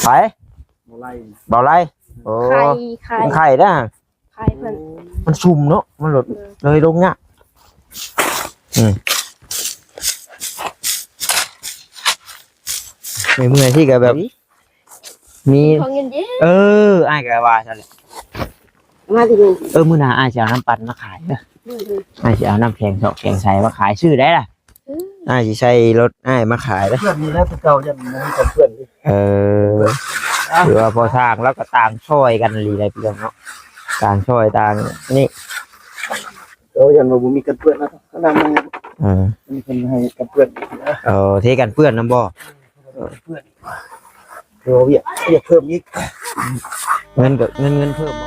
ไปเบาไรโอ้ไข่ได้ไข่เพิ่นมันชุ่มเนาะมันหลดเลยลงเงี้ยเมื่อยที่กับแบบมีอ้ายกับว่าใช่เลยมาดิมื้อหน้าอ้ายจะเอาน้ำปั่นมาขายเด้ออ้ายจะเอาน้ำแข็งแข็งใส่มาขายชื่อได้ล่ะอ้ายจะใช้รถอ้ายมาขายเด้อเพื่อนมีแล้วเก่าจะมีกับเพื่อนหรือว่าพอทางแล้วก็ต่างช่วยกันรีอะไรเพื่อนเนาะต่างช่วยต่างนี่ยันว่ามีกันเพื่อนนะนำมามีคนให้กันเพื่อนเทกันเพื่อนน้ำบ่เพื่อนเดี๋ยวเรียกเพิ่มอีกเงินเพิ่มบ่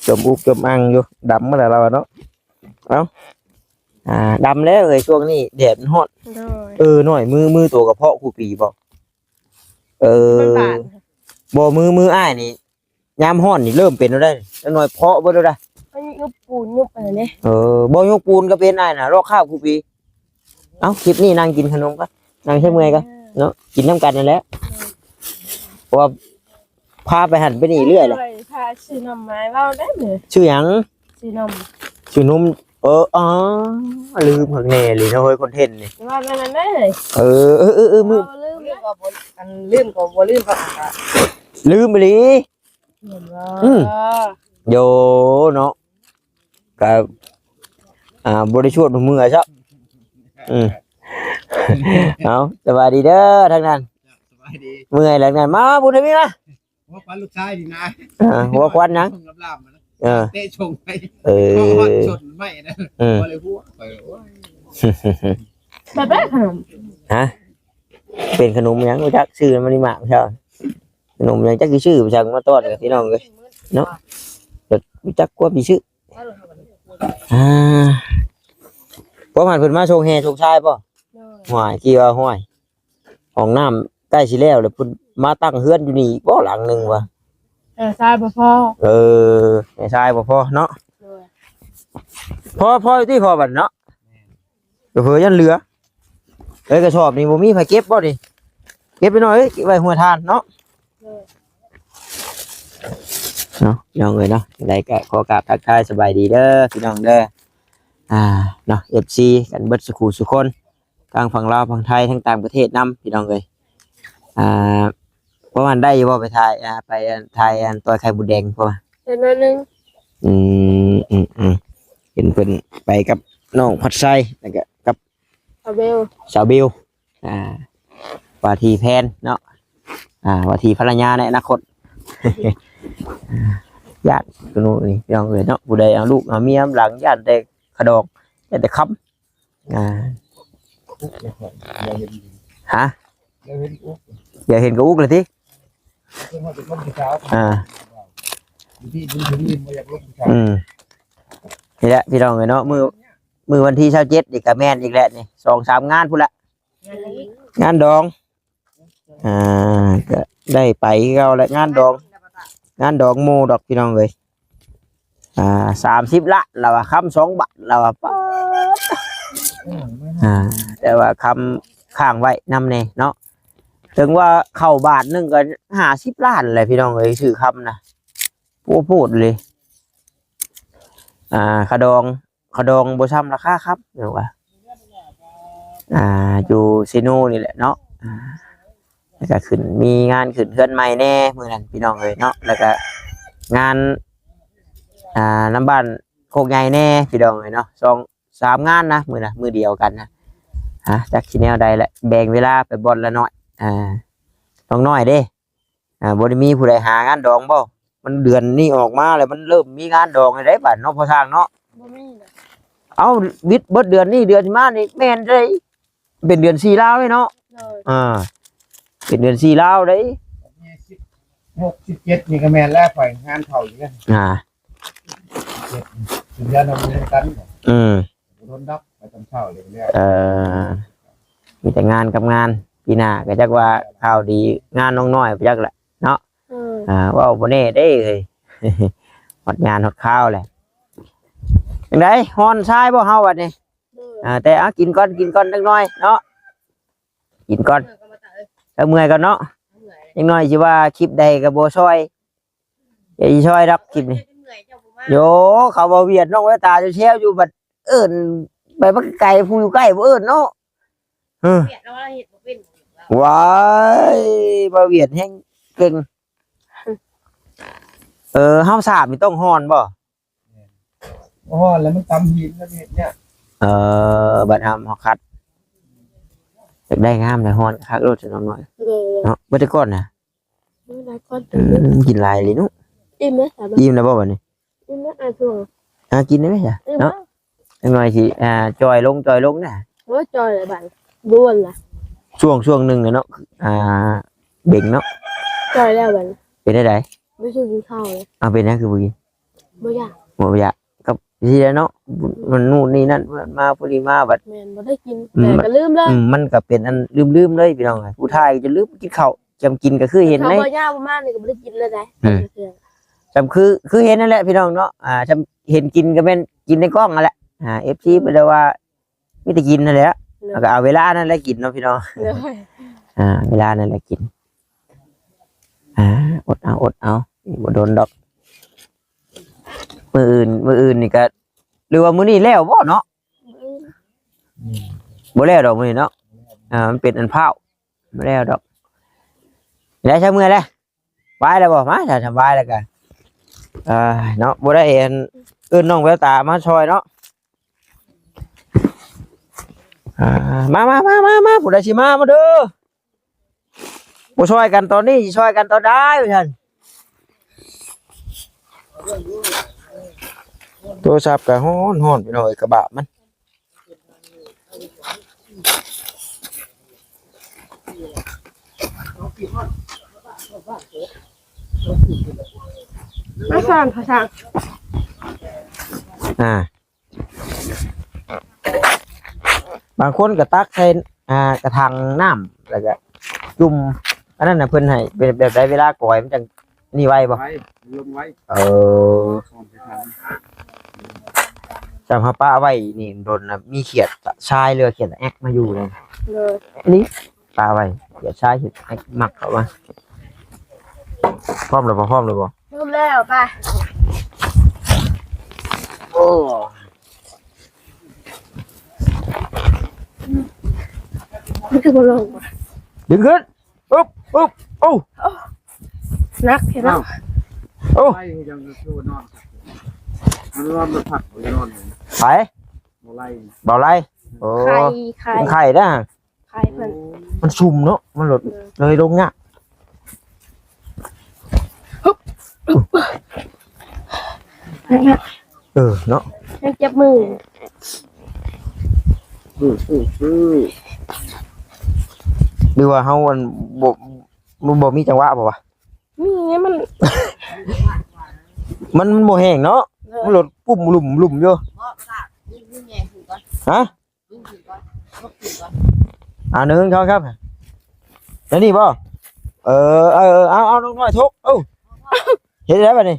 จมอุบจมอังอยู่ดำเมื่อไหร่เราเนาะดำแล้วเลยช่วงนี้แดดฮอตหน่อยมือตัวกระเพาะคูปีบอกบ่มืออ้ายนี่ยามฮ้อนนี่เริ่มเป็นแล้วได้แล้วหน่อยเพาะบ่ได้ยุบปูนยุบอะไรเนี่ยบ่ยกปูนก็เป็นอ้ายน่ะรอข้าวคูปีคลิปนี้นั่งกินขนมก็นั่งใช้เมื่อยก็เนาะกินน้ำกันนั่นแหละเพราะว่าพาไปหันไปนี่เรื่อยเลยพาชื่อนมไม้เล่าได้เลยชื่อหยังชื่อนมลืมหักแน่เลยนะเฮ้ยคอนเทนต์นี่ว่ามันได้มือลืมก็บ่ลืมก็ลืมไปเลยโยเนาะกับบริสุทธิ์มือครับเอาสบายดีเด้อทั้งนั้นเมื่อยหลังนั้นมาบุญให้มีนะหัวควันลูกชายดีนะหัวควันนะเตะชงไปชนไม่นะเลยหัวแบบขนมเป็นขนมยังรู้จักชื่อมันนี่มาใช่ขนมยังจักชื่อประชาชนมาต้อนกับพี่น้องเลยเนาะรู้จักว่ามีชื่อเพราะมันเพิ่นมาโชว์แห่โชว์ชายป่ะห่วยกี่ว่าห่วยห้องน้ำใกล้สิแล้วเลยเพิ่นมาตั้งเฮือนอยู่นี่บ่หลังนึงว่ะชายบ่พอชายบ่พอเนาะพอที่พอบัดเนาะเผื่อยันเหลือกระสอบนี่บ่มีไผเก็บบ่ดิเก็บไปหน่อยไว้หัวทานเนาะน้องเอ้ยเนาะได้ก็ขอกราบทักทายสบายดีเด้อพี่น้องเด้อเนาะ FC กันเบิดสุขุสุคนทางฝั่งลาวฝั่งไทยทั้งต่างประเทศนํพี่น้องเอ้ยเพราะมันได้อยู่บ่ไปถ่ายไปถ่ายตัวไข่บุดแดงเพราะว่าเห็นนึงเห็นเพิ่นไปกับน้องพัดไซแล้วก็กับสาวเบลว่าที่แพนเนาะว่าที่ภรรยาในอนาคตญาติตัวนู้นนี่พี่น้องเอ้ยเนาะผู้ใดเอาลูกเอาเมียหลังญาติแต่ขดอกญาติแต่ค้ำอย่าเห็นกับอุ๊กเลยทีนี่แหละพี่น้องเอ้ยเนาะมือวันที่27อีกกับแม่นอีกแล้วนี่ 2-3 งานพุ่นละงานดองก็ได้ไปเราแล้วงานดองโมดอกพี่น้องเลย30 ละเราว่าคำ2 บาทเราว่าแต่ว่าคำข้างไว้นำเน่เนาะถึงว่าเข้าบาทนึงก็50 ล้านเลยพี่น้องเลยชื่อคำนะพูดเลยขดองโบชัมราคาครับเดี๋ยวว่าอยู่ซีโน่นี่แหละเนาะแล้วก็ขึ้นมีงานขึ้นเพื่อนใหม่แน่เมื่อนั้นพี่น้องเลยเนาะแล้วก็งานน้ำบ้านโคกใหญ่แน่พี่น้องเลยเนาะ2-3 งานนะมือเดียวกันนะจากที่แนวใดแหละแบ่งเวลาไปบอลละหน่อยต้องน้อยเด้บริมีผู้ใดหางานดองบ่มันเดือนนี้ออกมาเลยมันเริ่มมีงานดองอะไรบ้างเนาะพอทางเนาะเอาวิทย์เบิดเดือนนี้เดือนมานี่แม่นเลยเป็นเดือน4 ลาวเลยเนาะเป็นเดือน4 ลาวเลย67นี่ก็แม่นแล้วฝ่ายงานเข้าอยู่กันถึงจะนำเงินกันโดนดับไปตอนเช้าเลยเนี่ยมีแต่งานกับงานปีหน้าก็จักว่าข่าวดีงานน้องน้อยไปจักแหละเนาะ ว่าบ่แน่เด้เฮ้ย ฮอดงานฮอดข้าวแหละจังได๋ฮอนชายบ่เฮาบัดนี้แต่เอากินก่อนจักหน่อยเนาะกินก่อนแล้วเมื่อยก่อนเนาะจักหน่อยสิว่าคลิปใดก็บ่ช่วยอย่าสิช่วยดอกคลิปนี้โยเขาบ่เวียดน้องไว้ตาจะแช่วอยู่บัดเอิ้นไปบักไก่ผู้อยู่ใกล้บ่เอิ้นเนาะว้ายบ่เวียดแฮงเก่งเฮาสาบนี่ต้องฮอนบ่ อ๋อแล้วมันตำหินแล้วเห็ดเนี่ย บัดทำเฮาคัดอยากได้งามเลยฮอนคักรถจะน้องน้อยเนาะบ่ได้ก่อนน่ะกินหลายเลยนุ อิ่มไหมสาบ อิ่มแล้วบ่บัดนี้ อิ่มไหมช่วง กินได้ไหมจ้ะ อิ่ม เนาะจังหน่อยสิจอยลงน่ะ ว่าจอยอะไรบ้างบ้วนล่ะ ช่วงนึงเนาะเบ่งเนาะ จอยแล้วบ้าง เป็นได้ได ไม่ใช่กินข้าวเลย เอาเป็นนั่นคือบ่กิน ไม่อยาก บ่อยากกับที่แล้วเนาะมันนู่นนี่นั่นมาพอดีมาบัด แมนไม่ได้กินแต่ก็ลืมเลย มันก็เป็นอันลืมเลยพี่น้องผู้ชายจะลืมกินข้าวจำกินก็คือเห็น เขา ใน บ่ยากมากเลยก็ไม่ได้กินเลยได้ จำคือเห็นนั่นแหละพี่น้องเนาะจำเห็นกินก็เป็นกินในกล้องนั่นแหละFC ไปเลยว่ามีแต่กินนั่นแหละแล้วก็เอาเวลานั่นแหละกินเนาะพี่น้อง เลย เวลานั่นแหละกินอดเอาบ่โดนดอกมื้ออื่นนี่ก็หรือว่ามื้อนี้แล้วบ่เนาะบ่แล้วดอกมื้อนี้เนาะมันเป็นอันเผาบ่แล้วดอกแล้วใช้มื้อแล้วบายแล้วบ่มาถ้าสบายแล้วก็เนาะบ่ได้เห็นน้องแววตามาช่วยเนาะมาผู้ใดสิมาเด้อบ่ช่วยกันตอนนี้สิช่วยกันตอนใดว่าซั่นโทรศัพท์ก็ฮ้อนพี่น้องเอ้ยกระบะมันไม่ฟังภาษา บางคนก็ตักใส่กระถางน้ำแล้วก็จุ่มอันนั้นน่ะเพิ่นให้เป็นแบบใดเวลาก่อยมันจังนี่ไว้บ่ ไว้ลงไว้ จำเฮาป้าไว้นี่โดนน่ะมีเขียดชายเรือเขียดแอกมาอยู่เลย เลย อันนี้ป้าไว้เขียดชายเขียดแอกมักเข้ามาพร้อมแล้วบ่ ลืมแล้วไป โอ้ ไม่คือบอลง ดึงขึ้นปุ๊บโอ้ นักเห็นไหม โอ้ ไล่ยังคือนอนมันนอนมันผักมันนอน ไป มาไล่ เบาไรโอ้ ไข่ ไข่นะ ไข่เพิ่น มันชุ่มเนาะมันหลดเลยลงเนี่ยเนาะ ยังเจ็บมือ ดูว่าเฮามันบ่มีจังหวะป่วะ มีไงมัน มันบ่แห้งเนาะมันหลดปุ่มหลุมอยู่ฮะหนึ่งครับแล้วนี่บ่เอาน้องน้อยทุกเห็นแล้วป่ะนี่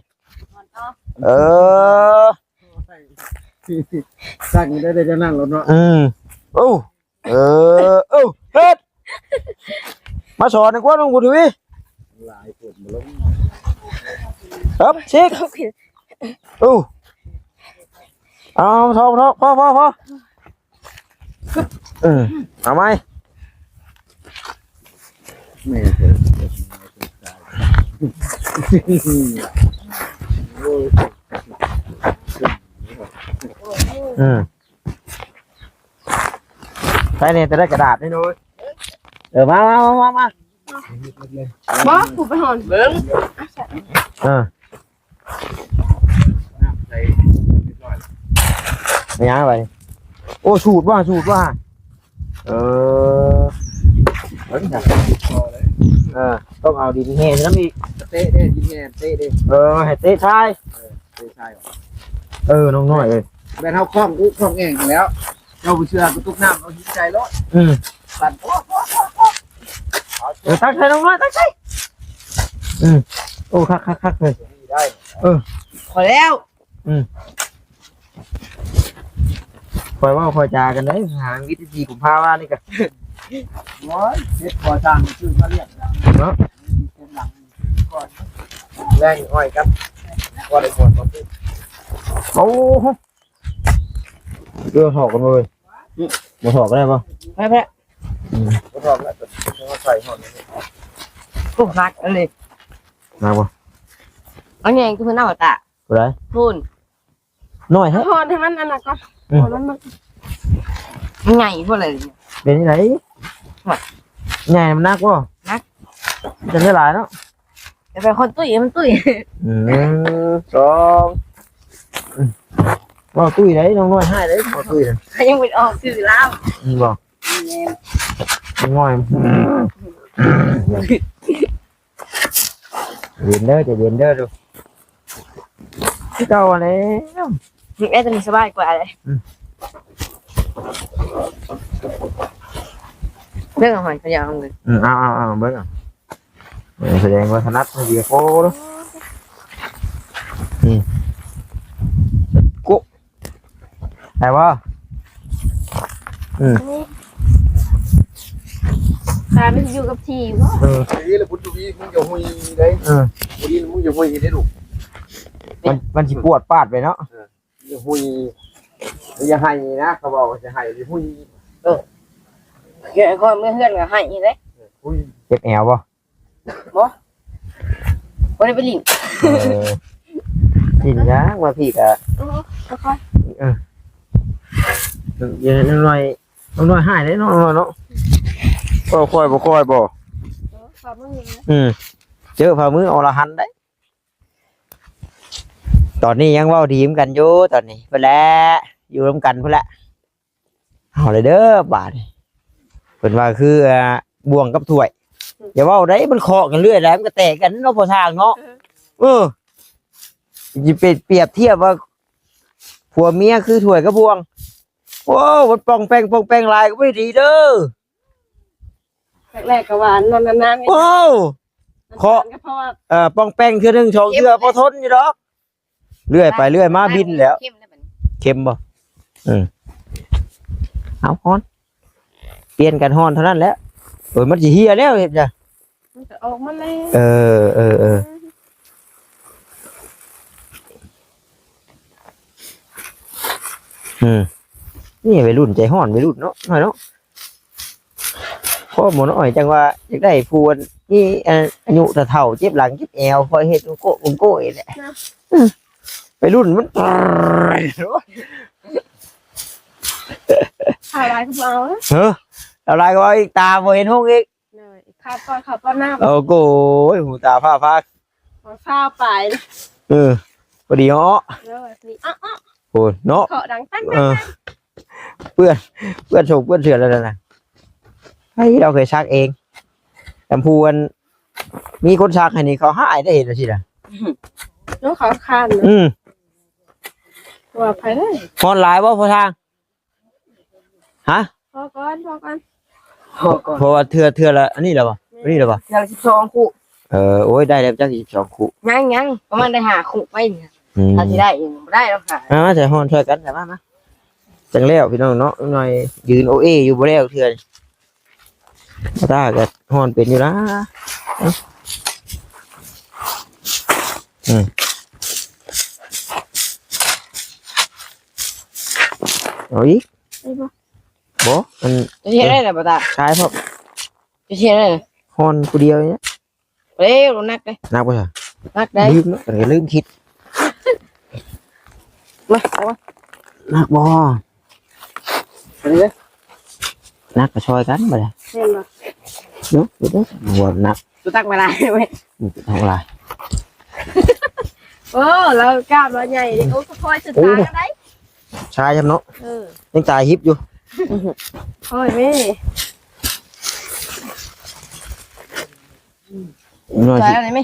สั่งได้จะนั่งรถเนาะเฮ็ดมาสอนกว่าน้องบุญทวี หลายคนมาลง ครับชิคเอาทองพอเอาไหม แม่เถอะ ใช่เนี่ยจะได้กระดาษให้หน่อยมา บ่ผูกไปหอนเบิ้ง ไม่ยังไปโอ้สูดว่าต้องเอาดินแห้งน้ำอีก เตะได้ยิงแง่เตะได้ ให้เตะชาย เตะใช่ น้องน้อยเลย แม่เท้าคล้องอุ้คล้องเองแล้วเราเชื่อกูตุกน้ำเราหิ้ใจรถสั่น ตั้งใจน้องน้อยตั้งใจ โอ้คักเลย ได้ พอแล้ว คอยว่าคอยจากันได้หาวิธีกุมภาว่านี่กัน ร้อยเฮ็ดพอสร้างชื่อมาเรียก เนาะ เป็นหลังก่อนแรงอ้อยครับก็ได้หมดครับ โอ้โหเรือถอกกันเลยมาถอกก็ได้ป่ะ ไปไป ก็ทำแล้วก็ใส่หอด กูรักอะไร มาป่ะ เอาไงกูเพิ่งเอาตา อะไร พูน น้อยฮะ พอนให้มันอันนั้นก็พอนมันไงพวกอะไร เป็นที่ไหนใหญ่มันนักป่ะจะได้หลายเนาะ จะเป็นคนตุ้ยมันตุ้ย สองว่าตุ้ยđấyน้องน้อยให้đấyว่าตุ้ยเลย ยังไม่ออกสื่อแล้ว บอกง่อยเย็นเด้อจะเย็นเด้อดูที่เก่าอะไร มึงแอจะมีสบายกว่าเลยเรื่องของมันพยายามเลย เอาเบิ้งแสดงว่าถนัดไม่ดีโค้ดกุแต่ว่าตาไม่อยู่กับทีวะ นี่แหละพุทธวีมึงอย่าหุยได้พุทธมึงอย่าหุยได้ลูก มันสิปวดปาดไปเนาะ อย่าหุยอย่าให้นะเขาบอกว่าจะให้อย่าหุย เกี่ยวกับเมื่อเพื่อนกับให้เลย หุย เจ็บแอวป่ะ วันนี้ไปหลิง กินยากมาพี่กะ ค่อย ยังน้อยหายได้น้อยเนาะบ่ค่อยบ่ ฝ่ามือนะ เจอฝ่ามืออรหันต์ได้ตอนนี้ยังเว้าดีมกันอยู่ตอนนี้เพิ่นแหละอยู่ร่วมกันเพิ่นแหละเอาเลยเด้อบาดนี้เพิ่นว่าคือบ่วงกับถ้วยอย่าเว้าได้มันเคาะกันเรื่อยแล้วมันก็แตกกันเนาะพอทางเนาะสิไปเปรียบเทียบว่าผัวเมียคือถ้วยกับบ่วงโอ้มันป่องแป้งลายก็ไม่ดีเด้อ แรกกับหวานนานๆ โอ้ เพราะว่า ป่องแป้งเทื่อนึง2เทื่อพอทนอยู่ดอกเรื่อยไปเรื่อยมาบินแล้วเค็มบ่เอาฮ้อนเปลี่ยนกันฮ้อนเท่านั้นแหละมันสิเหี่ยแล้วเฮ็ดจ้ะ มันจะออกมาเลย นี่วัยรุ่นใจฮ้อนวัยรุ่นเนาะหน่อยเนาะพ่อหมอน้อยจังว่าอยากได้ผู้นี่อายุเฒ่าเจ็บหลังเจ็บแอวคอยเฮ็ดโก้แหละวัยรุ่นมัน ข่าวร้ายก็เอา อะไรก็อีกตาบ่เห็นห้องอีก เลยข่าวก่อนข่าวป้อนหน้า โอ้โหหูตาผ้าข้าวไป พอดีเนาะ แล้วนี่อ้อ โอ้เนาะ ขอดังตั้ง เพื่อนโฉกเพื่อนเสือแล้วนะให้เราเคยซักเองแต่พูนมีคนซักให้นี่เขาหายได้เห็นแล้วสิล่ะ น้องขอคานว่าไปเลย ฮอนไลน์ว่าพอทางฮะ พอก่อน เพราะว่าเทื่อละอันนี้เหรอวะอันนี้เหรอวะ เท่า12คู่ โอ้ยได้แล้วจัก12คู่ ยังประมาณได้5คู่ไปเนี่ยถ้าสิได้อีกบ่ได้แล้วค่ะ มาแต่ฮอนช่วยกันแต่มาจังแล้วพี่น้องเนาะหน่อยยืนโอเออยู่บ่แล้วเทื่อตาก็ฮอนเป็นอยู่นะเอาอีกบ่มัน จะเฮ็ดได้ล่ะบ่ตา ใช้เพราะ จะเฮ็ดได้ ฮอนผู้เดียวเนี่ย เร็วนักเด้ นักป่ะจ๊ะ นักได้ ลืมเนาะลืมคิด มาเอามา นักบ่ เด้อ นักก็ช่วยกันบ่ได้ เห็นบ่ เนาะเดี๋ยวหัวนัก กูตักมาได้เว้ย เท่าไหร่ โอ้เรากล้ามเราใหญ่ดิโอ้ค่อยๆศึกษากันได้ ชายครับเนาะ เออ ยังตายฮิปอยู่ โอ้ยแม่ หน่อย ใส่ สิ อะไรไหม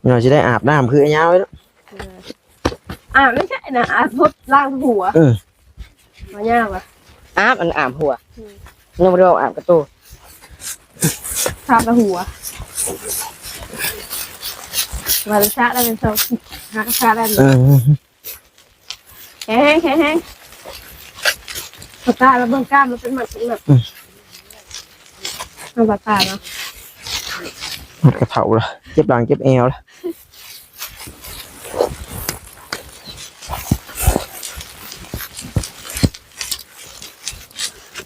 หน่อยสิได้อาบน้ำคือไอ้ยาวไว้เนาะ ไม่ใช่นะพุดล่างหัวมายากว่ะ มันอาบหัวยังไม่ได้อาบกระตู ทาบหัว วันชาแล้วเป็นโซหักชาแล้ว แห้งปากกาแล้วเบื้องกล้ามมันเป็นแบบมันปากกาเนาะ มันกระเผาละเจ็บหลังเจ็บเอวละ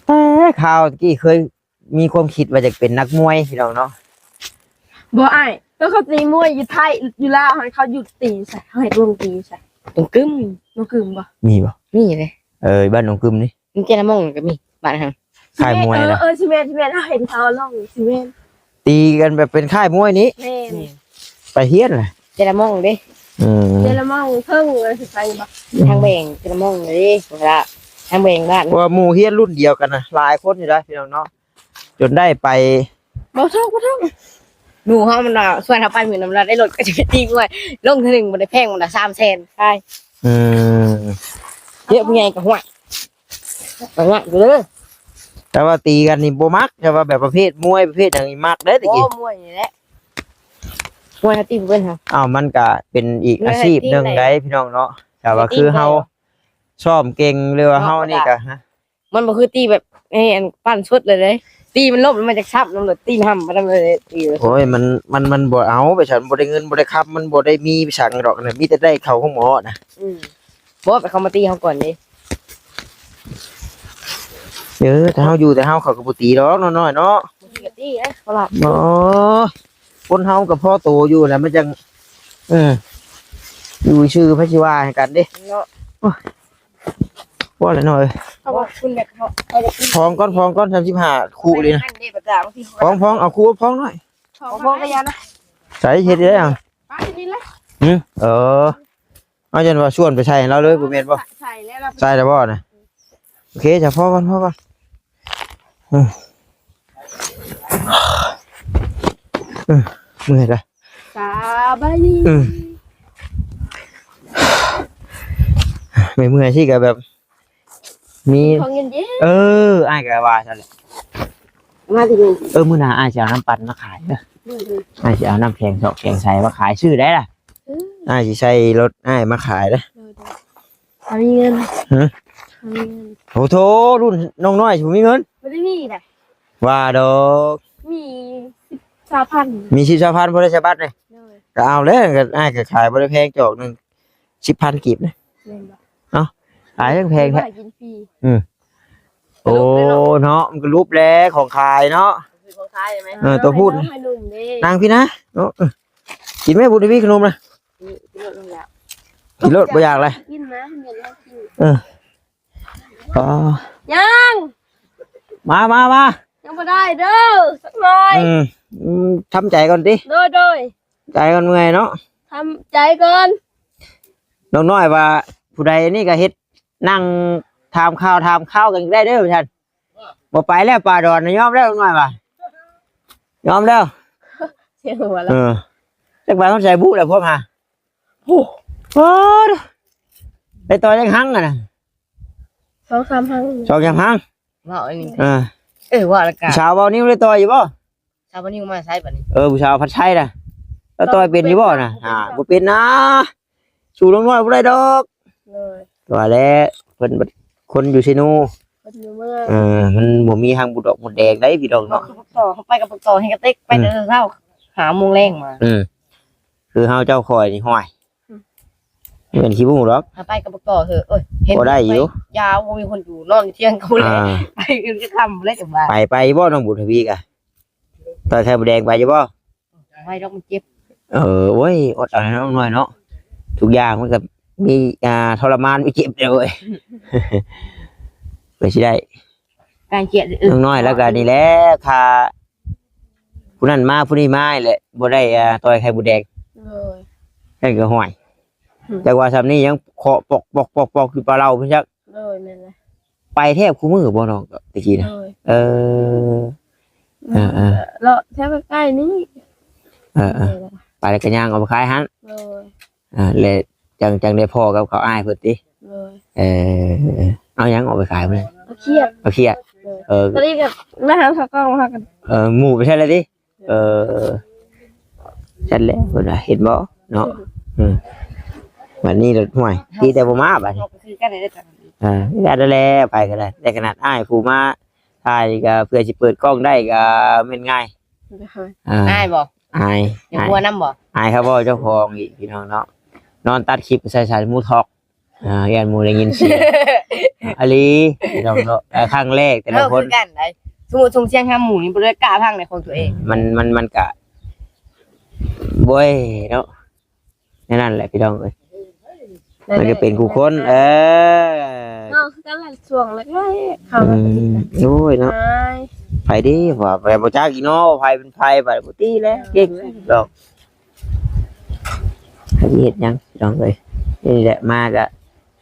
แต่ข่าวตะกี้เคยมีความคิดว่าจะเป็นนักมวยพี่น้องเนาะ บ่ไอ้ก็เขาตีมวยอยู่ไทยอยู่ลาวเขาหยุดตีใส่เขาให้วงตีใส่ ตรงกึ้ม มันกึ่มบ่ มีบ่ นี่เลย บ้านหนองกึมนี่ มันเจนมองก็มีบ้านทาง ค่ายมวยนะ ชิเมนถ้าเห็นเขาล่องชิเมน ตีกันแบบเป็นค่ายมวยนี้ แม่น ไปเฮียนเลย เจนมองเด้ เจรมองเพิ่งเลยสิไปบ่ ทางแบ่งเจนมองเลยเวลาทางแบ่งบ้าน ว่าหมู่เฮียนรุ่นเดียวกันนะหลายคนอยู่ได้พี่น้องเนาะจนได้ไป บ่เท่าหนูเขามันส่วนเขาไปเหมือนน้ำลายได้รถก็จะตีกว่าลงทีหนึ่งมันได้แพงมันละ300,000ใช่ อืม เยอะเป็นไงกับหัวแบบนี้อยู่เลย แต่ว่าตีกันนี่บ่มักแต่ว่าแบบประเภทมวยประเภทอย่างนี้มักเด้อตะ โอ้ กี้ มวยนี่แหละมวยตีเป็นค่ะ อ้าวมันก็เป็นอีกอาชีพหนึงได้พี่น้องเนาะแต่ว่าคือเฮาซ้อมเก่งหรือว่าเฮานี่ก็ฮะ มันบ่คือตีแบบไอ้อันปั้นชุดเลยตีมันลบมันจะชับน้ำเลยตีห้ำมันเลยตีเลย โอ้ยมันบ่เอาไปฉันบ่ได้เงินบ่ได้ครับมันบ่ได้มีสั่งดอกนะมีแต่ได้เข้าของหมอนะ บอกไปเขามาตีเขาก่อนดิ ถ้าเฮาอยู่แต่เฮาเขาก็บ่ตีดอกน้อยๆเนาะ ตีนะเขาหลับ อ๋อคนเฮากับพ่อโตอยู่แล้วมันจังอยู่ชื่อพระชิวาให้กันเด้ เนาะ ว่าอะไรหน่อย เขาบอกคุณแบบเขา พองก้อน35คู่เลยนะ เด็กประจาบางที พองเอาคู่พองหน่อย พองกระยานะ ใส่เฮ็ดได้ยัง ไปนี่แหละ เอาจนว่าชวนไปใส่ให้เราเลยบ่แม่นบ่ ใส่แล้วเรา ใส่แล้วบ่นะโอเคจะพอก่อนเมื่อยละ สบายดี ไม่เมื่อยสิก็แบบ มี ของเย็น อ้ายก็ว่าซั่นแหละ มาดิ มื้อหน้าอ้ายสิเอาน้ำปั่นมาขายเด้ออ้ายสิเอาน้ำแข็ง2แข็งใส่มาขายชื่อได้ล่ะอ้ายสิใช้รถอ้ายมาขายเด้อ มีเงิน โอ้โธรุ่นน้องน้อยสิบ่มีเงิน ไม่ได้มีแต่ ว่าดอก มี10,000 มี10,000บ่ได้ใช้บัตรนี่ก็เอาเลยก็อ้ายก็ขายบ่ได้แพงจอกหนึง10,000กีบนะขายแพงแท้ กินฟรี โอ้เนาะมันก็รูปแลของขายเนาะ ของท้ายใช่ไหม ตัวพูด ให้นุ่มดิ นางพี่นะเนาะกินไหมบุญพี่ขนมนะ นี่ลงแล้ว กินรถบ่อยากเลย กินนะเดี๋ยวเรากิน อ๋อ ยัง มายังไม่ได้เด้อสักหน่อย ทำใจก่อนดิ โดย ใจก่อนเมื่อยเนาะ ทำใจก่อน น้องน้อยว่าผู้ใดนี่ก็เฮ็ดนั่งทำข้าวกันได้เด้อท่านบ่ไปแล้วป่าดอนยอมแล้วน้องน้อยว่ายอมแล้ว เสียหัวแล้ว จักบาทต้องใส่บุแล้วพ่อมาโอ้โหไปต่อยังหังอ่ะนะ 2-3 ครั้ง สองยังหัง ว่าอันนี้ เออ ว่าละกัน ชาวเบานิ้วเลยต่ออยู่บ่ ชาวบ้านนี้มาใช้แบบนี้ ผู้ชาวพัดชัยน่ะแล้วต่อยเป็นอยู่บ่น่ะบ่เป็นนะสู่ลงน้อยบ่ได้ดอก เลย ว่าแล้วเพิ่นคนอยู่ซิโน คนอยู่เมือง มันบ่มีทางบุดอกบุดแดงได้พี่ดอกเนาะ ต่อเขาไปกับต่อให้กระติกไปเดินเช้าหาโมงแรงมา คือเฮาเจ้าคอยนี่ห้อยเหมือนขี้บุ้งหรอก ไปกับต่อเถอะเห็นยาวมีคนอยู่นอนเที่ยงเขาเลยไปกันจะทำเลยจังหวะ ไปบ่น้องบุญทวีกะต่อยไข่บุดแดงไปอยู่บ่ ไปดอกมันเจ็บ โอ้ยอดเอาให้น้องน้อยเนาะทุกอย่างมันก็มีทรมานมีเจ็บเด้อเว้ยไปสิได้ การเกลียด น้องน้อยแล้วก็นี่แหละค่าผู้นั้นมาผู้นี้มาแหละบ่ได้ต่อยไข่บุดแดง เลย นั่นก็ห้อยแต่ว่าซำนี้ยังเคาะปอกอยู่ปลาเราเพิ่นจัก เลยแม่นเลย ไปแทบคู่มือบ่น้องตะกี้นะ เลย แล้วแถวใกล้นี้ ไปแล้วก็ย่างเอาไปขายหัน เลย เลยจังได้พ่อกับเขาอ้ายเพิ่นติ เลย เอาหยังออกไปขายเพิ่น เครียด เอาเครียด ตอนนี้กับแม่หาข้าวกล้องมาหากัน หมู่ไปใช่เลยดิฉันแหละเพิ่นว่าเห็นบ่ เนาะวันนี้เราห่วยดีแต่บ่มาบัดนี้ เราก็คือกันได้แต่ ได้แล้วไปก็ได้แต่ขนาดอ้ายผู้มาถ่ายก็เพื่อสิเปิดกล้องได้ก็แม่นง่าย ง่ายบ่ อาย อย่าหัวน้ำบ่ อายครับพ่อเจ้าของอีกพี่น้องเนาะนอนตัดคลิปใส่สายมูทอกแกนมูได้ยินเสียงอลีพี่น้องเนาะครั้งแรกแต่ละคน คือกันได้สมมุติส่งเสียงห้ามหมู่นี่บ่ได้กล้าพังในของตัวเอง มันกะบ่ยเนาะนั่นแหละพี่น้องเอ้ยมันก็เป็นกูคน เนาะก็ละช่วงแรกๆเขา โอ้ยเนาะ หาย ไผดิว่าไปบ่จักอีเนาะไผเป็นไผไปบ่ตีแล้วเก่งดอกเฮ็ดหยังพี่น้องเอ้ยนี่แหละมาก็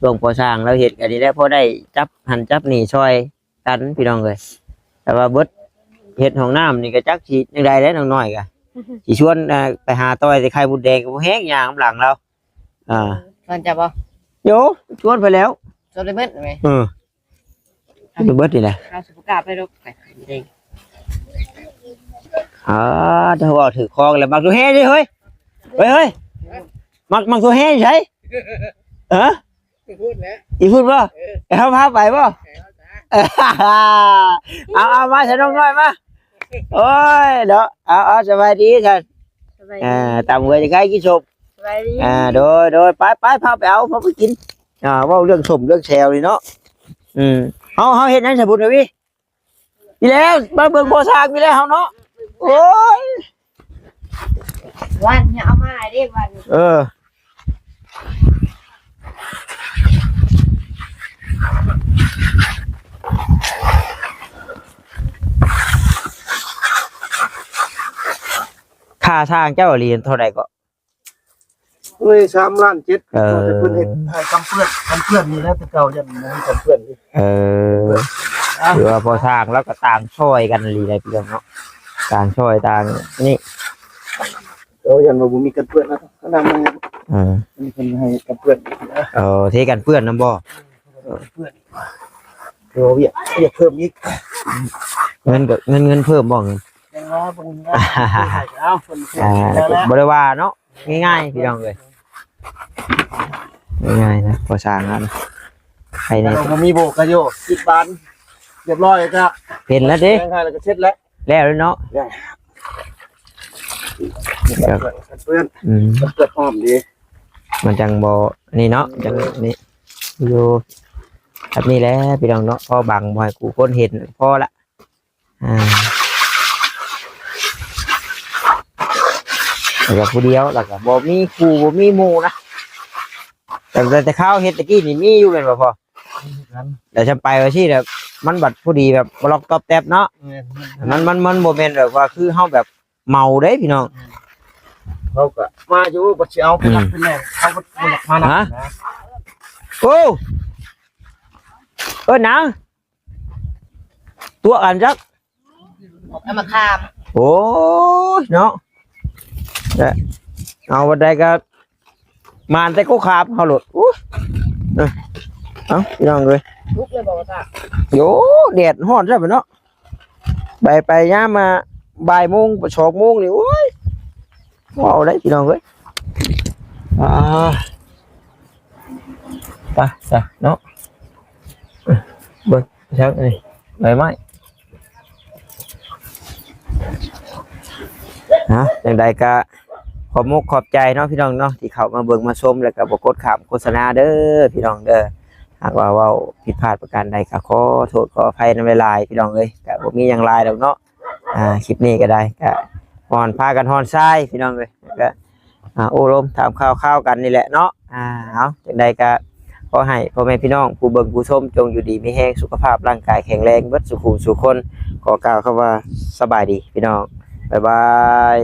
ช่วงพอสร้างเราเฮ็ดก็นี่แหละพอได้จับหันจับนี่ช่วยกันพี่น้องเอ้ยแต่ว่าเบิดเฮ็ดห้องน้ำนี่ก็จักสิจังได๋แล้วน้อยๆก็สิชวนไปหาต้อยสิไข่บุดแดงก็บ่แฮกย่างหลังเราก่อนจะบ่ โยชวนไปแล้ว จนได้เบิดไหม ดูเบิดนี่แหละ เอาสุขภาพไปดอกไก่เด้ง ถ้าว่าถือคองแล้วมักตัวแฮ่ดิเฮ้ยเฮ้ยมักตัวแฮ่ใช่พูดแล้ว อีพูดป่ะเขาพาไปป่ะเอามาฉันน้องน้อยมาโอ้ยเด้อเอาสบายดีท่านตามเวรจะใครกินศพโดยไปพาไปเอาพาไปกินว่าเรื่องสมเรื่องแชวนี่เนาะเขาเห็นนั่นสมุดเลยพี่แล้วมาเบิ่งโบสากพี่แล้วเขาเนาะโอ้ย วันเนี่ยเอามาเด้วัน ค่าทางเจ้าเรียนเท่าไหร่ก็ เฮ้ย3 ล้าน 7แต่เพิ่นเฮ็ดกำเพื่อนนี่แล้วแต่เก่ายันบ่มีกำเพื่อนนี่หรือว่าพอทางแล้วก็ต่างช่วยกันรีได้พี่น้องเนาะต่างช่วยต่างนี่ยันว่าบ่มีกันเพื่อนนะขนาดนั้นมีเพิ่นให้กันเพื่อนเทกันเพื่อนนำบ่เพื่อนอยากเพิ่มอีกเงินเพิ่มบ่เงินยังว่าบ่เอาเพิ่นบ่ได้ว่าเนาะง่ายๆพี่น้องเอ้ยง่ายๆนะพอสร้างแล้วนะใครเนี่ยบ่มีโบกกะโย10 บาทเรียบร้อยจ้ะเป็นแล้วเด้แล้วก็เสร็จแล้วเนาะเพื่อนเกิดหอมดีมันจังบ่นี่เนาะจังนี่อยู่แบบนี้แหละพี่น้องเนาะพอบังบ่ให้กูคนเห็นพอละแล้วก็ผู้เดียวแล้วก็บ่มีครูบ่มีหมู่นะแต่ข้าวเฮ็ดตะกี้นี่มีอยู่แม่นบ่พอเดี๋ยวฉันไปว่าสิแบบมันบัดผู้ดีแบบบล็อกตอบแตบเนาะมันบ่แม่นแบบว่าคือเฮาแบบเมาเด้พี่น้องเขาก็มาอยู่บ่สิเอาเป็นหลักเป็นแหล่งเขาก็มาหนักนะโอ้หนังตัวอันจักเอามาคามโอ้เนาะเอาวันใดก็มานแต่ก็ขาบเขาหลุดพี่น้องเลยลุกเลยบอกว่าโยแดดฮ้อนใช่ไหมเนาะไปย่ามาบ่ายโมง2 โมงนี่โอ้ยว้าวได้พี่น้องเลยไปจ้ะเนาะเบิ้งชักนี่ใบไม้อย่างใดก็ขอบมุกขอบใจเนาะพี่น้องเนาะที่เข้ามาเบิ่งมาชมแล้วก็บ่กดข้ามโฆษณาเด้อพี่น้องเด้อหากว่าเว้าผิดพลาดประการใดก็ขอโทษขออภัยนำหลายๆพี่น้องเอ้ยก็บ่มีหยังหลายดอกเนาะคลิปนี้ก็ได้ก็ฮ้อนพากันฮ้อนทรายพี่น้องเอ้ยก็โอ้ลมถามข่าวกันนี่แหละเนาะเอาจังใดก็ขอให้พ่อแม่พี่น้องผู้เบิ่งผู้ชมจงอยู่ดีมีแรงสุขภาพร่างกายแข็งแรงเบิดสุขุสุขคนขอกล่าวคำว่าสบายดีพี่น้องบ๊ายบาย